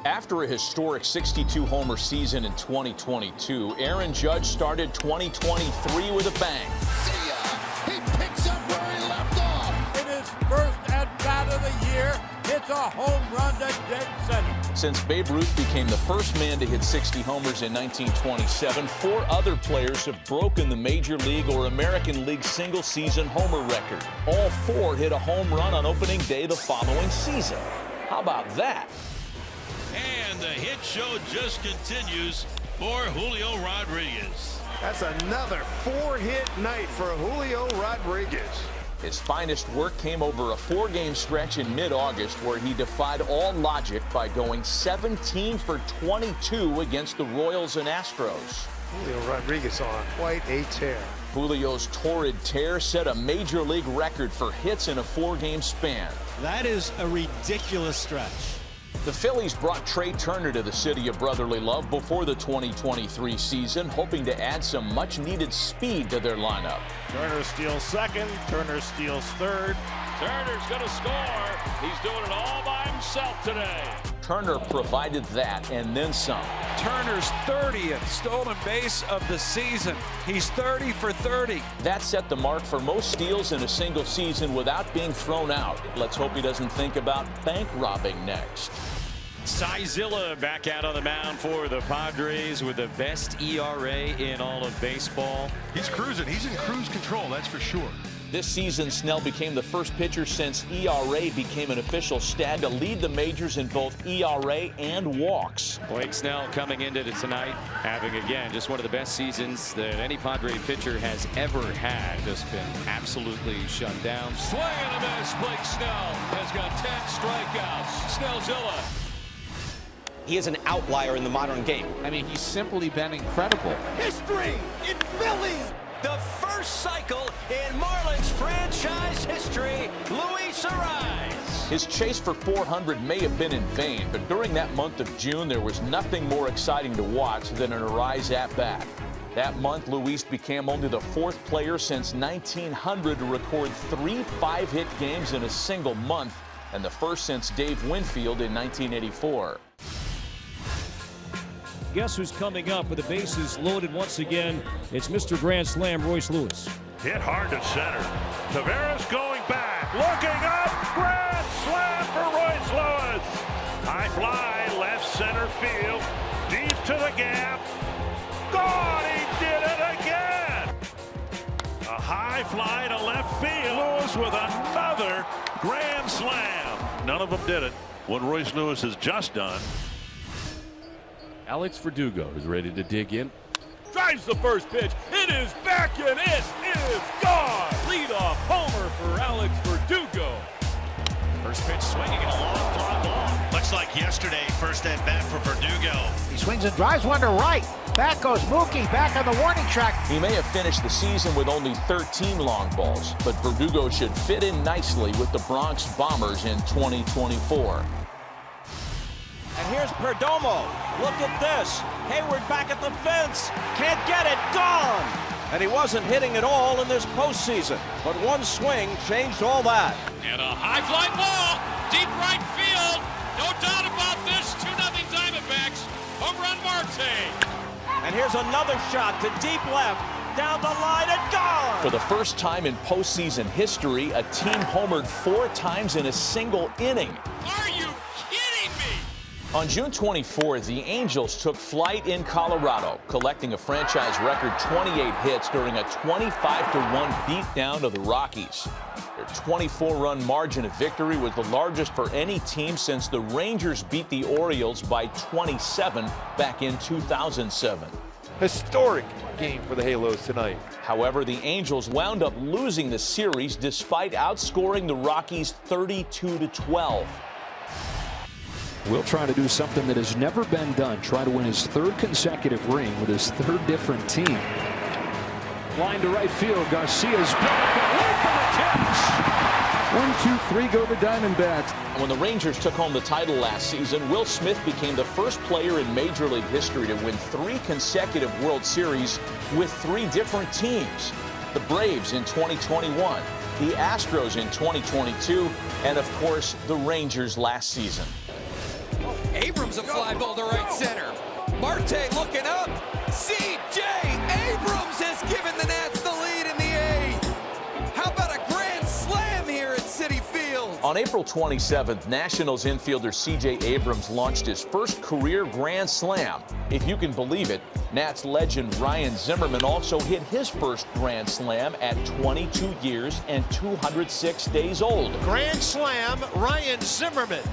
After a historic 62-homer season in 2022, Aaron Judge started 2023 with a bang. See ya! He picks up where he left off. In his first at-bat of the year, hits a home run to dead center. Since Babe Ruth became the first man to hit 60 homers in 1927, 4 other players have broken the Major League or American League single-season homer record. All 4 hit a home run on opening day the following season. How about that? And the hit show just continues for Julio Rodriguez. That's another 4-hit night for Julio Rodriguez. His finest work came over a 4-game stretch in mid-August where he defied all logic by going 17 for 22 against the Royals and Astros. Julio Rodriguez on quite a tear. Julio's torrid tear set a Major League record for hits in a 4-game span. That is a ridiculous stretch. The Phillies brought Trey Turner to the city of brotherly love before the 2023 season, hoping to add some much-needed speed to their lineup. Turner steals second. Turner steals third. Turner's going to score. He's doing it all by himself today. Turner provided that and then some. Turner's 30th stolen base of the season. He's 30 for 30. That set the mark for most steals in a single season without being thrown out. Let's hope he doesn't think about bank robbing next. Sizilla back out on the mound for the Padres with the best ERA in all of baseball. He's cruising. He's in cruise control, that's for sure. This season, Snell became the first pitcher since ERA became an official stat to lead the majors in both ERA and walks. Blake Snell coming into tonight, having again just one of the best seasons that any Padre pitcher has ever had. Just been absolutely shut down. Swing and a miss. Blake Snell has got 10 strikeouts. Snellzilla. He is an outlier in the modern game. I mean, he's simply been incredible. History in Philly. The first cycle in Marlins franchise history, Luis Arraez. His chase for 400 may have been in vain, but during that month of June, there was nothing more exciting to watch than an Arraez at-bat. That month, Luis became only the 4th player since 1900 to record 3 5-hit games in a single month, and the first since Dave Winfield in 1984. Guess who's coming up with the bases loaded once again? It's Mr. Grand Slam, Royce Lewis. Hit hard to center. Taveras going back. Looking up. Grand slam for Royce Lewis. High fly, left center field. Deep to the gap. Gone. He did it again. A high fly to left field. Lewis with another grand slam. None of them did it. What Royce Lewis has just done. Alex Verdugo is ready to dig in. Drives the first pitch. It is back and it is gone. Leadoff homer for Alex Verdugo. First pitch swinging and a long fly ball. Much like yesterday, first at bat for Verdugo. He swings and drives one to right. Back goes Mookie, back on the warning track. He may have finished the season with only 13 long balls, but Verdugo should fit in nicely with the Bronx Bombers in 2024. And here's Perdomo. Look at this. Hayward back at the fence. Can't get it. Gone. And he wasn't hitting at all in this postseason. But one swing changed all that. And a high fly ball. Deep right field. No doubt about this. 2-0 Diamondbacks. Home run Marte. And here's another shot to deep left. Down the line and gone. For the first time in postseason history, a team homered 4 times in a single inning. Are you kidding me? On June 24, the Angels took flight in Colorado, collecting a franchise record 28 hits during a 25-1 beatdown of the Rockies. Their 24-run margin of victory was the largest for any team since the Rangers beat the Orioles by 27 back in 2007. Historic game for the Halos tonight. However, the Angels wound up losing the series despite outscoring the Rockies 32-12. Will try to do something that has never been done. Try to win his 3rd consecutive ring with his 3rd different team. Line to right field. Garcia's back. Catch. 1, 2, 3 go the Diamondbacks. When the Rangers took home the title last season, Will Smith became the first player in Major League history to win 3 consecutive World Series with 3 different teams. The Braves in 2021, the Astros in 2022, and of course, the Rangers last season. Abrams Abrams a fly ball to right center. Marte looking up. C.J. Abrams has given the Nats the lead in the 8th. How about a grand slam here at Citi Field? On April 27th, Nationals infielder C.J. Abrams launched his first career grand slam. If you can believe it, Nats legend Ryan Zimmerman also hit his first grand slam at 22 years and 206 days old. Grand slam, Ryan Zimmerman.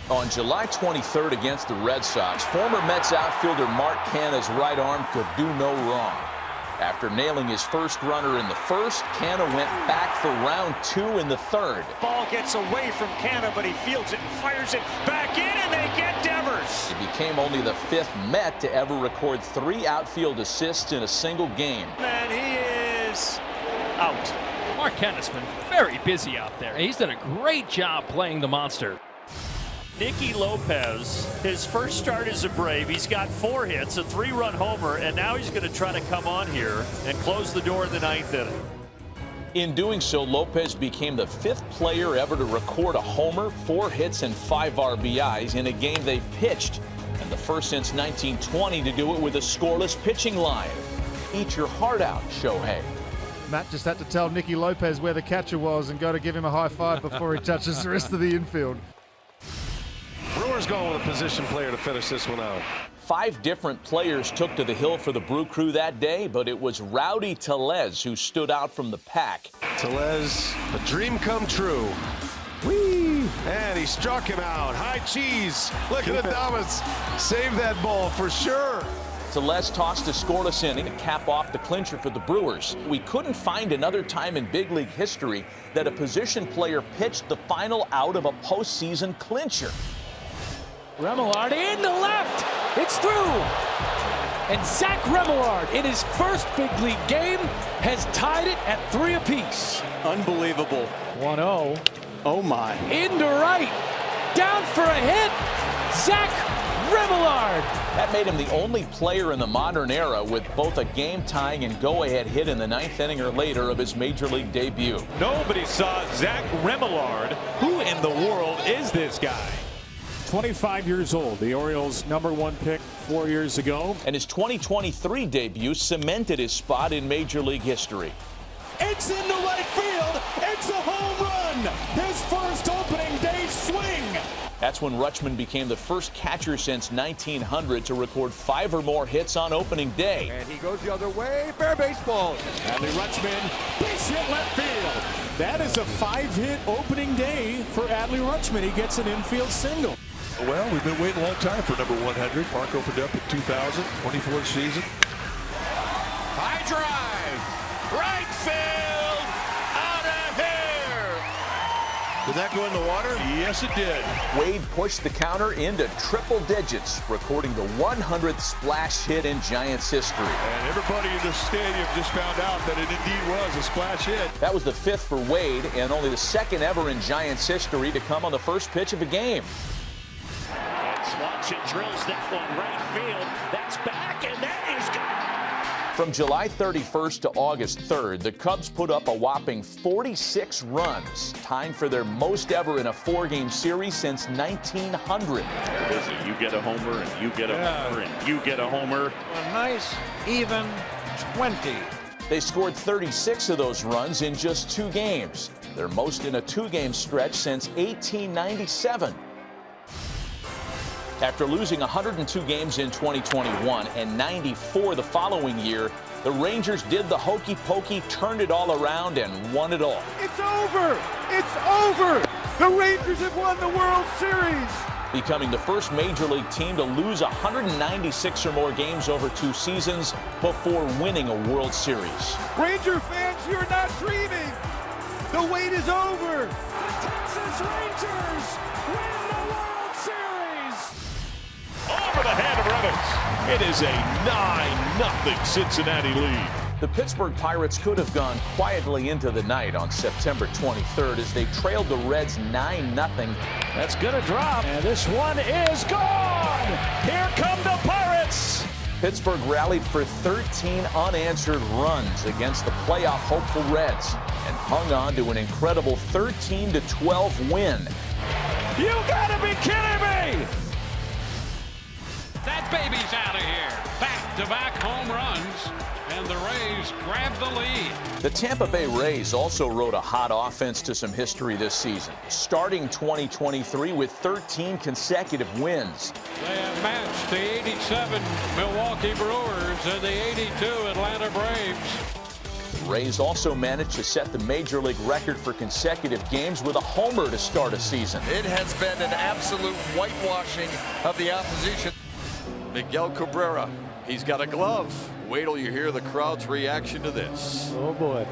On July 23rd against the Red Sox, former Mets outfielder Mark Canha's right arm could do no wrong. After nailing his first runner in the first, Canha went back for round 2 in the 3rd. Ball gets away from Canha, but he fields it and fires it back in, and they get Devers. He became only the 5th Met to ever record 3 outfield assists in a single game. And he is out. Mark Canha's been very busy out there. He's done a great job playing the monster. Nicky Lopez, his first start as a Brave, he's got 4 hits, a 3-run homer, and now he's going to try to come on here and close the door in the 9th inning. In doing so, Lopez became the 5th player ever to record a homer, 4 hits, and 5 RBIs in a game they pitched, and the first since 1920 to do it with a scoreless pitching line. Eat your heart out, Shohei. Matt just had to tell Nicky Lopez where the catcher was and go to give him a high five before he touches the rest of the infield. Brewers going with a position player to finish this one out. 5 different players took to the hill for the Brew Crew that day, but it was Rowdy Tellez who stood out from the pack. Tellez, a dream come true. Whee! And he struck him out. High cheese. Look at Adames. Save that ball for sure. Tellez tossed a scoreless inning to cap off the clincher for the Brewers. We couldn't find another time in big league history that a position player pitched the final out of a postseason clincher. Remillard into left. It's through. And Zach Remillard, in his first big league game, has tied it at 3 apiece. Unbelievable. 1-0. Oh, my. Into right. Down for a hit. Zach Remillard. That made him the only player in the modern era with both a game-tying and go-ahead hit in the 9th inning or later of his major league debut. Nobody saw Zach Remillard. Who in the world is this guy? 25 years old, the Orioles' #1 pick 4 years ago. And his 2023 debut cemented his spot in Major League history. It's into right field. It's a home run. His first opening day swing. That's when Rutschman became the first catcher since 1900 to record 5 or more hits on opening day. And he goes the other way. Fair baseball. Adley Rutschman, base hit left field. That is a 5-hit opening day for Adley Rutschman. He gets an infield single. Well, we've been waiting a long time for number 100. Park opened up in 2000, 24th season. High drive. Right field. Out of here. Did that go in the water? Yes, it did. Wade pushed the counter into triple digits, recording the 100th splash hit in Giants history. And everybody in the stadium just found out that it indeed was a splash hit. That was the 5th for Wade, and only the 2nd ever in Giants history to come on the first pitch of a game. Swanson drills that one right field. That's back, and that is good. From July 31st to August 3rd, the Cubs put up a whopping 46 runs, tying for their most ever in a 4-game series since 1900. You get a homer, and you get a homer, and you get a homer. A nice, even 20. They scored 36 of those runs in just 2 games, their most in a 2-game stretch since 1897. After losing 102 games in 2021 and 94 the following year, the Rangers did the hokey pokey, turned it all around, and won it all. It's over! It's over! The Rangers have won the World Series! Becoming the first Major League team to lose 196 or more games over 2 seasons before winning a World Series. Ranger fans, you're not dreaming! The wait is over! The Texas Rangers win the World Series! Over the head of Revens. It is a 9-0 Cincinnati lead. The Pittsburgh Pirates could have gone quietly into the night on September 23rd as they trailed the Reds 9-0. That's going to drop, and this one is gone. Here come the Pirates. Pittsburgh rallied for 13 unanswered runs against the playoff hopeful Reds and hung on to an incredible 13-12 win. You gotta be kidding me! back-to-back home runs, and the Rays grab the lead. The Tampa Bay Rays also rode a hot offense to some history this season, starting 2023 with 13 consecutive wins. They have matched the 87 Milwaukee Brewers and the 82 Atlanta Braves. The Rays also managed to set the Major League record for consecutive games with a homer to start a season. It has been an absolute whitewashing of the opposition. Miguel Cabrera, he's got a glove. Wait till you hear the crowd's reaction to this. Oh, boy.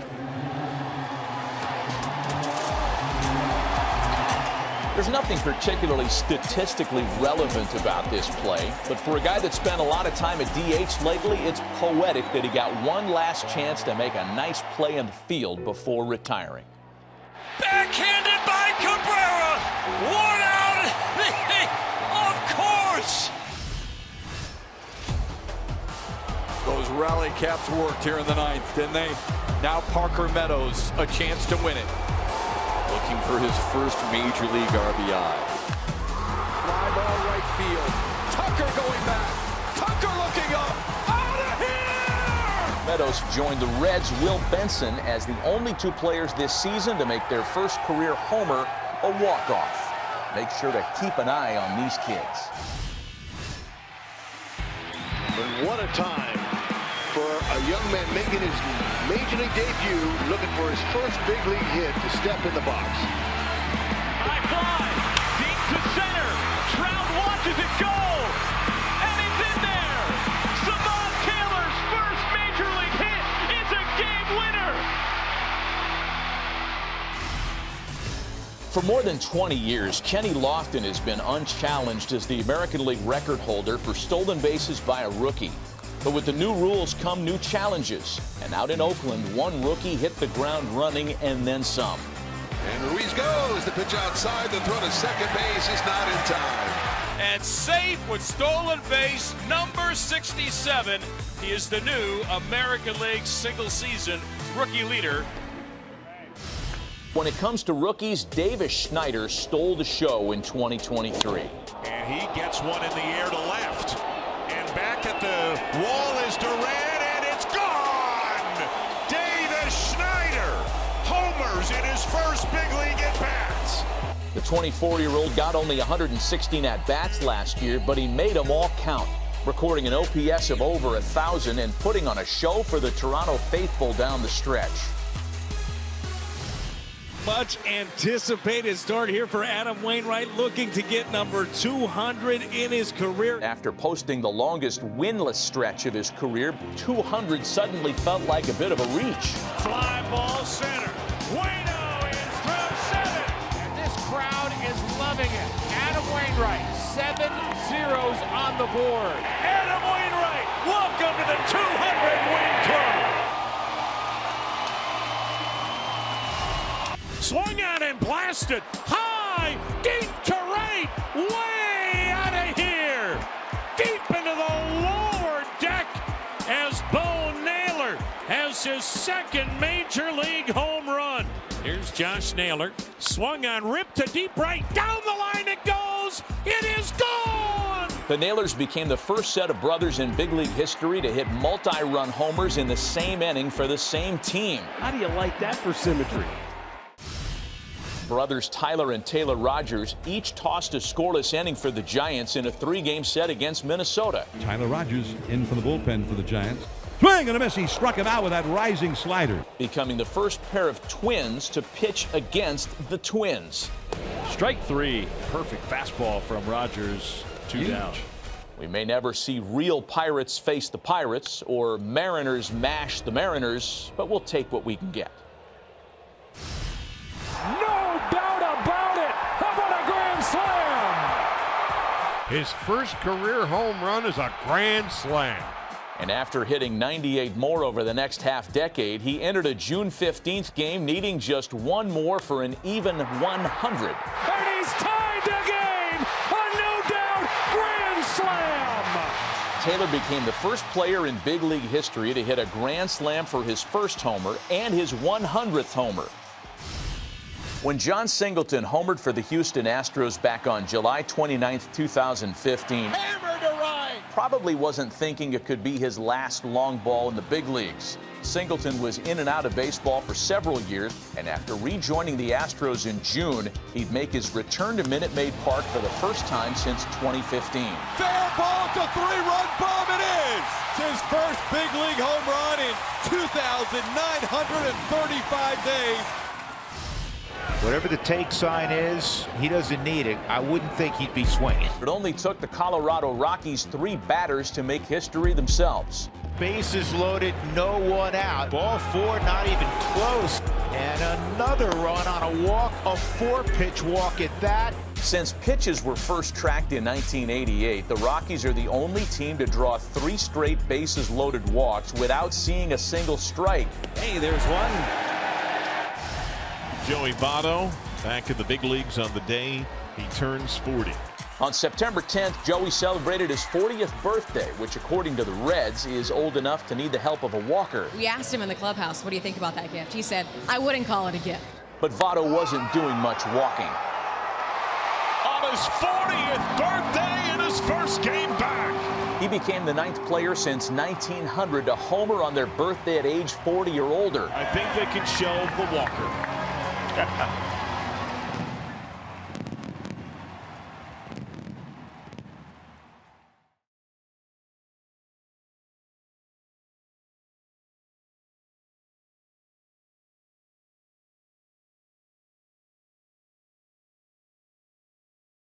There's nothing particularly statistically relevant about this play, but for a guy that spent a lot of time at DH lately, it's poetic that he got one last chance to make a nice play in the field before retiring. Backhanded by Cabrera. One out. Of course. Those rally caps worked here in the ninth, didn't they? Now Parker Meadows, a chance to win it. Looking for his first Major League RBI. Fly ball right field. Tucker going back. Tucker looking up. Out of here! Meadows joined the Reds' Will Benson as the only two players this season to make their first career homer a walk-off. Make sure to keep an eye on these kids. But what a time for a young man making his Major League debut, looking for his first big league hit to step in the box. High fly, deep to center. Trout watches it go, and it's in there. Savon Taylor's first Major League hit is a game winner. For more than 20 years, Kenny Lofton has been unchallenged as the American League record holder for stolen bases by a rookie. But with the new rules come new challenges. And out in Oakland, one rookie hit the ground running and then some. And Ruiz goes. The pitch outside. The throw to second base is not in time. And safe with stolen base number 67. He is the new American League single-season rookie leader. When it comes to rookies, Davis Schneider stole the show in 2023. And he gets one in the air to left. And back at the wall is Duran, and it's gone! Davis Schneider homers in his first big league at-bats. The 24-year-old got only 116 at-bats last year, but he made them all count, recording an OPS of over 1,000 and putting on a show for the Toronto faithful down the stretch. Much anticipated start here for Adam Wainwright, looking to get number 200 in his career. After posting the longest winless stretch of his career, 200 suddenly felt like a bit of a reach. Fly ball center. Waino in from 7. And this crowd is loving it. Adam Wainwright, 7 zeros on the board. Adam Wainwright, welcome to the 200-win club. Swung on and blasted high, deep to right, way out of here, deep into the lower deck as Bo Naylor has his second Major League home run. Here's Josh Naylor, swung on, ripped to deep right, down the line it goes, it is gone! The Naylors became the first set of brothers in big league history to hit multi-run homers in the same inning for the same team. How do you like that for symmetry? Brothers Tyler and Taylor Rogers each tossed a scoreless inning for the Giants in a 3-game set against Minnesota. Tyler Rogers in from the bullpen for the Giants. Swing and a miss. He struck him out with that rising slider. Becoming the first pair of twins to pitch against the Twins. Strike 3. Perfect fastball from Rogers. 2 down. We may never see real Pirates face the Pirates or Mariners mash the Mariners, but we'll take what we can get. No doubt about it! How about a grand slam? His first career home run is a grand slam. And after hitting 98 more over the next half-decade, he entered a June 15th game needing just one more for an even 100. And he's tied the game! A no-doubt grand slam! Taylor became the first player in big league history to hit a grand slam for his first homer and his 100th homer. When John Singleton homered for the Houston Astros back on July 29, 2015, Hammer to right. probably wasn't thinking it could be his last long ball in the big leagues. Singleton was in and out of baseball for several years, and after rejoining the Astros in June, he'd make his return to Minute Maid Park for the first time since 2015. Fair ball to three-run bomb. It is his first big league home run in 2,935 days. Whatever the take sign is, he doesn't need it. I wouldn't think he'd be swinging. It only took the Colorado Rockies 3 batters to make history themselves. Bases loaded, no one out. Ball 4, not even close. And another run on a walk, a 4-pitch walk at that. Since pitches were first tracked in 1988, the Rockies are the only team to draw 3 straight bases loaded walks without seeing a single strike. Hey, there's one. Joey Votto back in the big leagues on the day he turns 40. On September 10th, Joey celebrated his 40th birthday, which according to the Reds is old enough to need the help of a walker. We asked him in the clubhouse, what do you think about that gift? He said, I wouldn't call it a gift. But Votto wasn't doing much walking. On his 40th birthday and his first game back. He became the 9th player since 1900 to homer on their birthday at age 40 or older. I think they can shelve the walker.